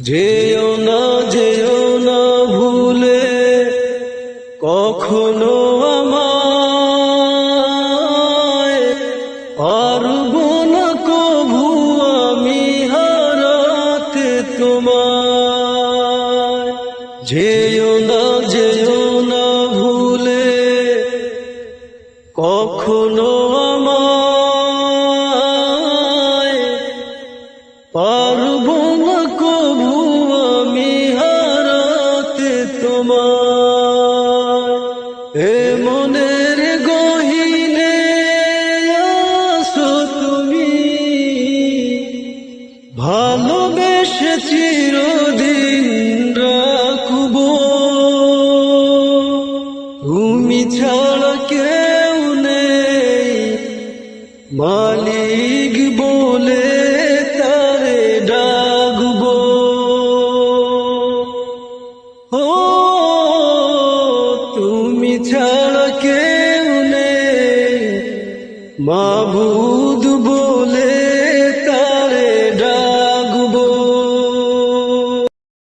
যেও না ভুলে কখনো আমায়, পারবো না কভু আমি হারাতে তোমায়। যেও না ভুলে কখনো আমায়, পারবো না কভু আমি হারাতে তোমায়। এ মনের গহীনে আছো তুমি, ভালোবেসে চিরদিন রাখবো। তুমি ছাড়া কেউ নেই মালিক বলে তারে ডাকবো। ও তুমি ছাড়া কেউ নেই মাবুদ বলে